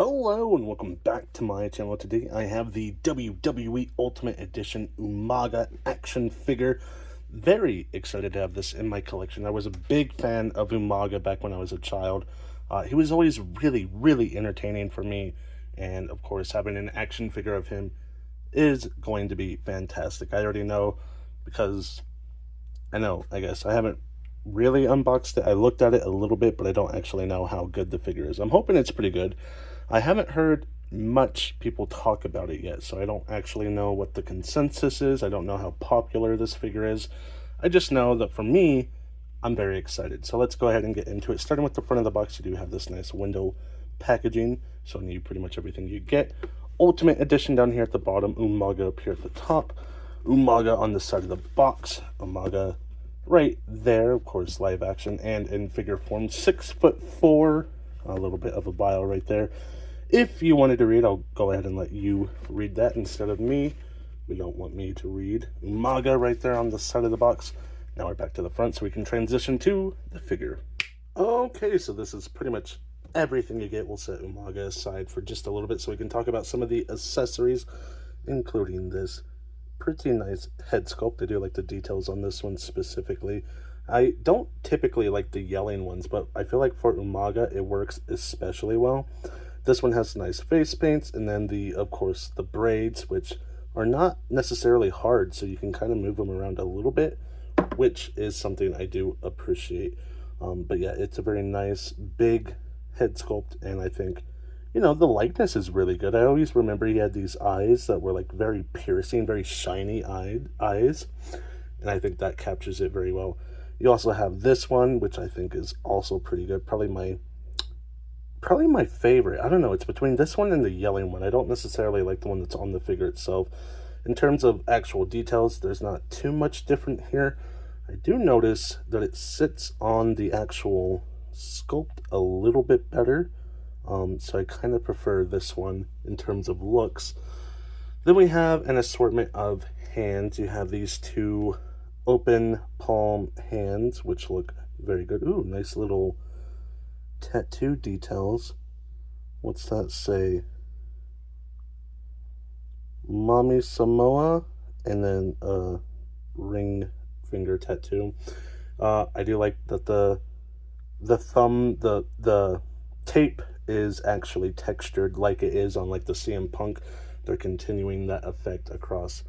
Hello and welcome back to my channel. Today I have the WWE Ultimate Edition Umaga action figure. Very excited to have this in my collection. I was a big fan of Umaga back when I was a child. He was always really entertaining for me, and of course having an action figure of him is going to be fantastic. I already know because I guess I haven't really unboxed it. I looked at it a little bit, but I don't actually know how good the figure is. I'm hoping it's pretty good. I haven't heard much people talk about it yet, so I don't actually know what the consensus is. I don't know how popular this figure is. I just know that for me, I'm very excited. So let's go ahead and get into it. Starting with the front of the box, you do have this nice window packaging, showing you pretty much everything you get. Ultimate Edition down here at the bottom, Umaga up here at the top, Umaga on the side of the box, Umaga right there, of course, live action and in figure form, 6'4", a little bit of a bio right there. If you wanted to read, I'll go ahead and let you read that instead of me. We don't want me to read. Umaga right there on the side of the box. Now we're back to the front so we can transition to the figure. Okay, so this is pretty much everything you get. We'll set Umaga aside for just a little bit so we can talk about some of the accessories, including this pretty nice head sculpt. I do like the details on this one specifically. I don't typically like the yelling ones, but I feel like for Umaga it works especially well. This one has nice face paints, and then of course the braids, which are not necessarily hard, so you can kind of move them around a little bit, which is something I do appreciate. But yeah, it's a very nice big head sculpt, and I think the likeness is really good. I always remember he had these eyes that were like very piercing, very shiny eyes, and I think that captures it very well. You also have this one, which I think is also pretty good. Probably my favorite. I don't know, it's between this one and the yelling one. I don't necessarily like the one that's on the figure itself. In terms of actual details, there's not too much different here. I do notice that it sits on the actual sculpt a little bit better. So I kind of prefer this one in terms of looks. Then we have an assortment of hands. You have these two open palm hands, which look very good. Ooh, nice little tattoo details. What's that say? Mommy Samoa, and then a ring finger tattoo. I do like that the thumb, the tape is actually textured like it is on like the CM Punk. They're continuing that effect across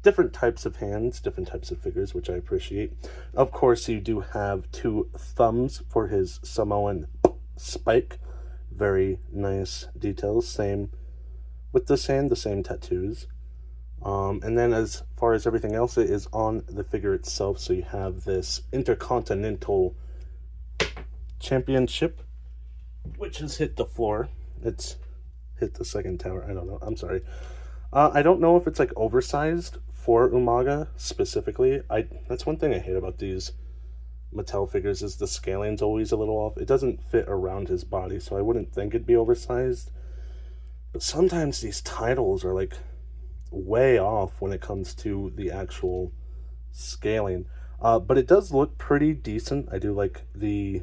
different types of hands, different types of figures, which I appreciate. Of course, you do have two thumbs for his Samoan spike. Very nice details. Same with this hand, the same tattoos. And then as far as everything else, it is on the figure itself. So you have this Intercontinental Championship, which has hit the floor. It's hit the second tower. I don't know. I'm sorry. I don't know if it's like oversized for Umaga specifically. That's one thing I hate about these Mattel figures, is the scaling's always a little off. It doesn't fit around his body, so I wouldn't think it'd be oversized. But sometimes these titles are like way off when it comes to the actual scaling. But it does look pretty decent. I do like the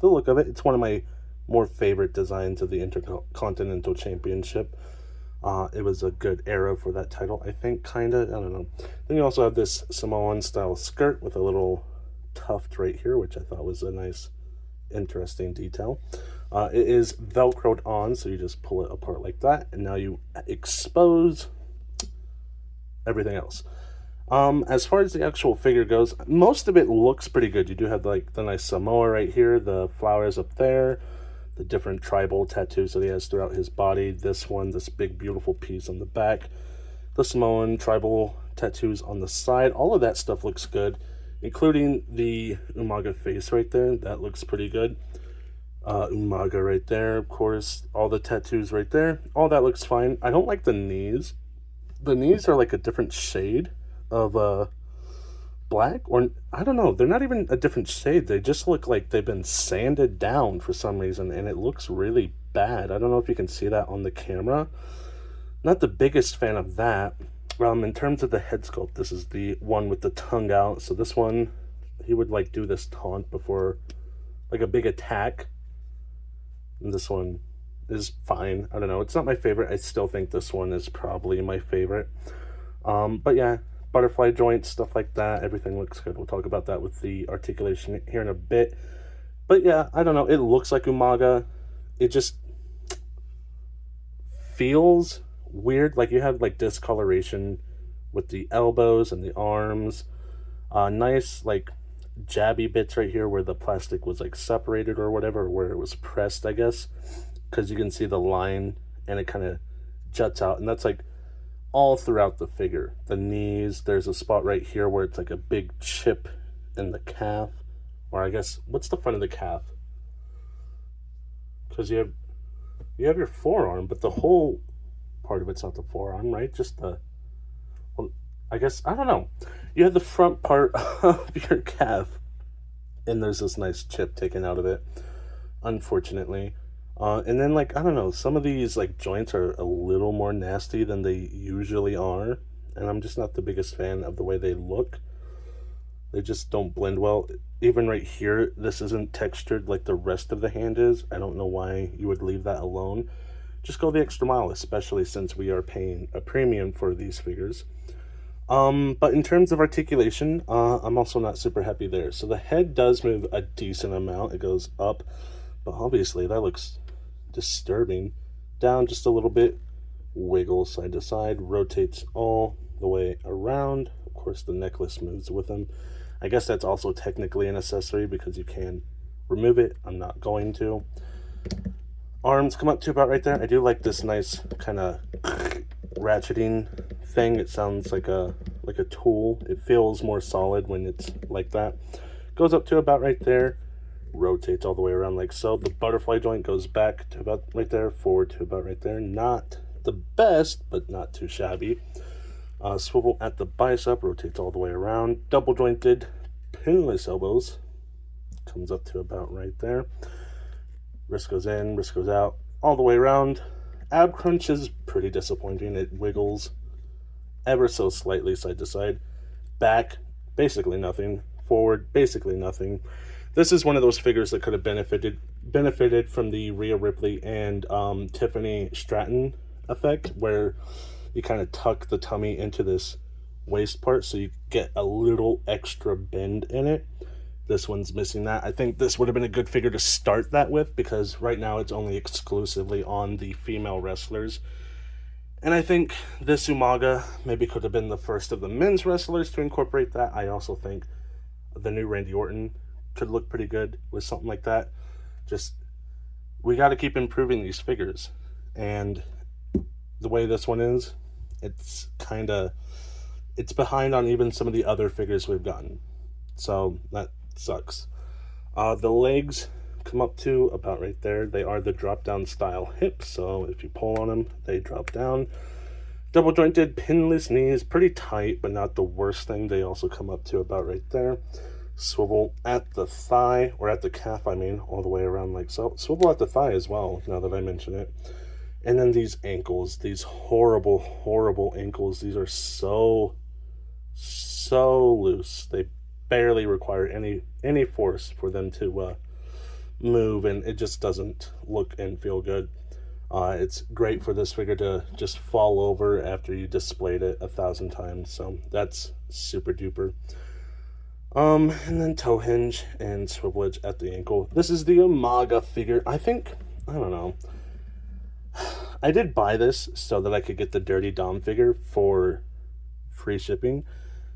look of it. It's one of my more favorite designs of the Intercontinental Championship. It was a good era for that title, I think, kinda. I don't know. Then you also have this Samoan style skirt with a little tuft right here, which I thought was a nice, interesting detail. It is velcroed on, so you just pull it apart like that, and now you expose everything else. As far as the actual figure goes, most of it looks pretty good. You do have like the nice Samoa right here, the flowers up there, the different tribal tattoos that he has throughout his body. This one, this big beautiful piece on the back, the Samoan tribal tattoos on the side. All of that stuff looks good, including the Umaga face right there. That looks pretty good. Umaga right there, of course. All the tattoos right there. All that looks fine. I don't like the knees. The knees are like a different shade of black, or I don't know, they're not even a different shade. They just look like they've been sanded down for some reason, and it looks really bad. I don't know if you can see that on the camera. Not the biggest fan of that. In terms of the head sculpt, this is the one with the tongue out. So this one, he would like do this taunt before like a big attack, and this one is fine. I don't know. It's not my favorite. I still think this one is probably my favorite. But yeah, butterfly joints, stuff like that. Everything looks good. We'll talk about that with the articulation here in a bit. But yeah, I don't know. It looks like Umaga. It just feels weird. Like you have like discoloration with the elbows and the arms. Nice like jabby bits right here where the plastic was like separated or whatever, where it was pressed, I guess, because you can see the line and it kind of juts out, and that's like all throughout the figure. The knees, there's a spot right here where it's like a big chip in the calf, or I guess what's the front of the calf? Because you have your forearm, but the whole part of it's not the forearm, right? Just the, well, I guess I don't know. You have the front part of your calf, and there's this nice chip taken out of it, unfortunately. And then like I don't know, some of these like joints are a little more nasty than they usually are, and I'm just not the biggest fan of the way they look. They just don't blend well. Even right here, this isn't textured like the rest of the hand is. I don't know why you would leave that alone. Just go the extra mile, especially since we are paying a premium for these figures. But in terms of articulation, I'm also not super happy there. So the head does move a decent amount. It goes up, but obviously that looks disturbing. Down just a little bit, wiggles side to side, rotates all the way around. Of course, the necklace moves with them. I guess that's also technically an accessory because you can remove it. I'm not going to. Arms come up to about right there. I do like this nice kind of ratcheting thing. It sounds like a tool. It feels more solid when it's like that. Goes up to about right there, rotates all the way around like so. The butterfly joint goes back to about right there, forward to about right there. Not the best, but not too shabby. Swivel at the bicep, rotates all the way around. Double jointed pinless elbows, comes up to about right there. Wrist goes in, wrist goes out, all the way around. Ab crunch is pretty disappointing. It wiggles ever so slightly side to side. Back, basically nothing. Forward, basically nothing. This is one of those figures that could have benefited from the Rhea Ripley and Tiffany Stratton effect, where you kind of tuck the tummy into this waist part so you get a little extra bend in it. This one's missing that. I think this would have been a good figure to start that with, because right now it's only exclusively on the female wrestlers. And I think this Umaga maybe could have been the first of the men's wrestlers to incorporate that. I also think the new Randy Orton could look pretty good with something like that. Just, we got to keep improving these figures. And the way this one is, it's behind on even some of the other figures we've gotten. So that sucks. The legs come up to about right there. They are the drop down style hips, so if you pull on them, they drop down. Double jointed pinless knees, pretty tight, but not the worst thing. They also come up to about right there. Swivel at the thigh, or at the calf, I mean, all the way around like so. Swivel at the thigh as well, now that I mention it. And then these ankles, these horrible, horrible ankles. These are so loose. They barely require any force for them to move, and it just doesn't look and feel good. It's great for this figure to just fall over after you displayed it 1,000 times, so that's super duper. And then toe hinge and swivel edge at the ankle. This is the Umaga figure. I don't know. I did buy this so that I could get the Dirty Dom figure for free shipping.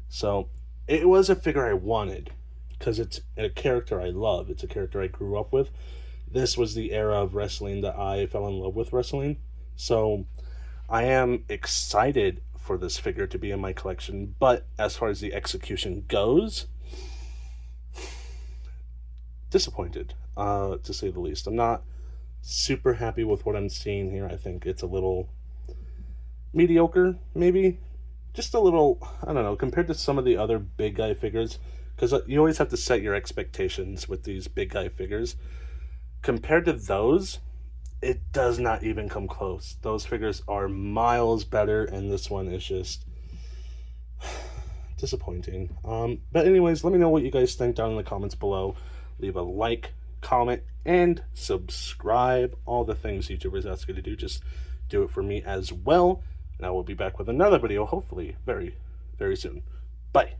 So it was a figure I wanted because it's a character I love. It's a character I grew up with. This was the era of wrestling that I fell in love with wrestling. So I am excited for this figure to be in my collection. But as far as the execution goes, disappointed, to say the least. I'm not super happy with what I'm seeing here. I think it's a little mediocre, maybe. Just a little, I don't know, compared to some of the other big guy figures, because you always have to set your expectations with these big guy figures. Compared to those, it does not even come close. Those figures are miles better, and this one is just disappointing. But anyways, let me know what you guys think down in the comments below. Leave a like, comment, and subscribe. All the things YouTubers ask you to do, just do it for me as well. And I will be back with another video, hopefully very, very soon. Bye.